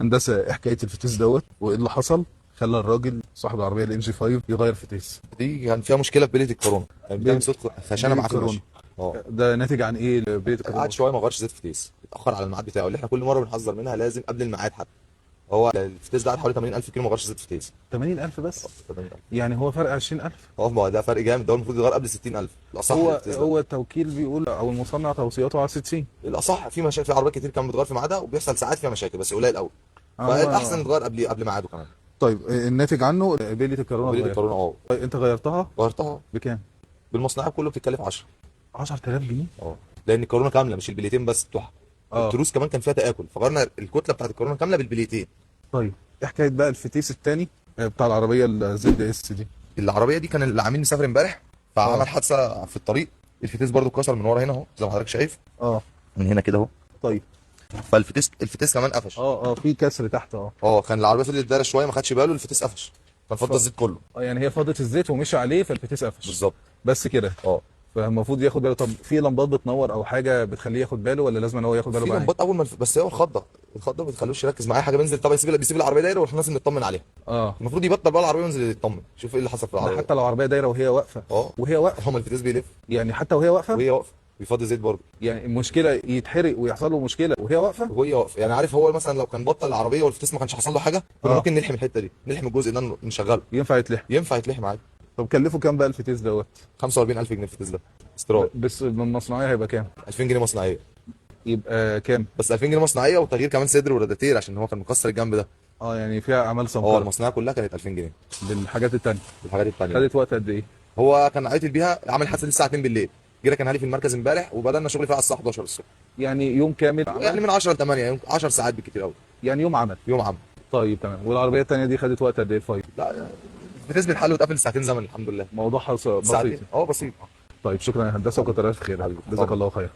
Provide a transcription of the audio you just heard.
هندسه، ايه حكايه الفتيس دوت وايه اللي حصل خلى الراجل صاحب العربيه الام جي 5 يغير فتيس؟ دي كان فيها مشكله في بليه الكورونا، كان بتعمل بيل صوت خشانه بيل معاه في الكورونا. المشي. اه. ده ناتج عن ايه بيت قعد الكورونا؟ شويه ما غيرش زيت فتيس، اتاخر على الميعاد بتاعه اللي احنا كل مره بنحذر منها، لازم قبل الميعاد حتى. هو الفتيس ده قعد حوالي 80000 كيلو ما غيرش زيت فتيس. 80000 بس؟ 80000. يعني هو فرق 20000؟ اه، ما هو ده فرق جامد، ده هو المفروض يتغير قبل 60000 الاصح هو للفتيس ده. هو التوكيل بيقول او المصنع توصياته على 60. الاصح في مشاكل، في عربيات كتير كان بتغير في ميعادها وبيحصل ساعات فيها مشاكل بس قليل قوي. هو فالاحسن يتغير قبل ميعاده كمان. طيب الناتج عنه بيلة الكورونا بليه اتغير. الكورونا طيب انت غيرتها غيرتها. بكام؟ بالمصنعيه كله بتتكلف 10. 10000 جنيه؟ اه، لان الكورونا كامله مش البليتين بس بتوعها. اه. التروس كمان كان فيها تآكل، فغيرنا الكتله بتاعت الكورونا كامله بالبليتين. طيب ايه حكايه بقى الفتيس التاني بتاع العربيه الزد اس دي؟ العربيه دي كان العميل مسافر امبارح فعمل اه. حادثه في الطريق. الفتيس برضو اتكسر من ورا هنا اهو زي ما حضرتك شايف، اه. من هنا كده اهو. طيب. فالفتيس كمان قفش. اه في كسر تحت اه. اه، كان العربيه فضلت دايره شويه ما خدش باله، الفتيس قفش، كان فضى الزيت كله. يعني هي فاضت الزيت ومشي عليه فالفتيس قفش. بالظبط. بس كده؟ اه. فالمفروض ياخد باله. طب في لمبات بتنور او حاجه بتخليه ياخد باله ولا لازم ان هو ياخد باله في بعدين؟ لمبات اول ما بس هو الخضه ما بتخلوش يركز معايا حاجه، بينزل طبعا بيسيب العربيه دايره واحنا لازم نطمن عليها. اه. المفروض يبطل بقى العربيه وينزل يطمن يشوف ايه اللي حصل في ده العربيه. حتى لو عربيه دايره وهي واقفه؟ اه. وهي واقفه؟ هما الفتيس بيلف يعني حتى وهي واقفه؟ وهي واقفه، بيفضي زيت برضه. يعني المشكله يتحرق ويحصل له مشكله وهي واقفه؟ وهي واقفه، يعني عارف هو مثلا لو كان بطل العربيه والفتيس ما كانش حصل له حاجه كنا اه. ممكن نلحم الحته دي، نلحم الجزء ده نشغله. ينفع يتلحق؟ ينفع يتلحم عادي. طب كلفه كام بقى الفتيس دوت؟ 45000 جنيه الفتيس ده استيراد. بس من المصنعيه هيبقى كام؟ 2000 جنيه مصنعيه. يبقى كام؟ بس 2000 جنيه مصنعيه وتغيير كمان صدر وراداتير عشان هو كان مكسر الجنب ده. اه يعني فيها اعمال اه، سمكره. المصنعيه كلها كانت 2000 جنيه. بالحاجات التانيه. الحاجات التانيه. خدت وقت قد ايه؟ هو كان عيطل بيها، عامل حادثه الساعه 2 بالليل. جينا كان علي في المركز امبارح وبدانا شغل فيها على الساعه 11 الصبح. يعني يوم كامل يعني عمل؟ من 10 ل 8، يمكن 10 ساعات بالكتير قوي. يعني يوم عمل. يوم عمل. طيب تمام. والعربيه التانيه دي خدت وقت قد ايه الفايل؟ لا، بتثبت الحل وتقفل ساعتين زمن الحمد لله. موضوعها بسيط. ساعتين، اه بسيط. طيب شكرا يا هندسه وكتر الف خير. حبيبي. جزاك الله خير.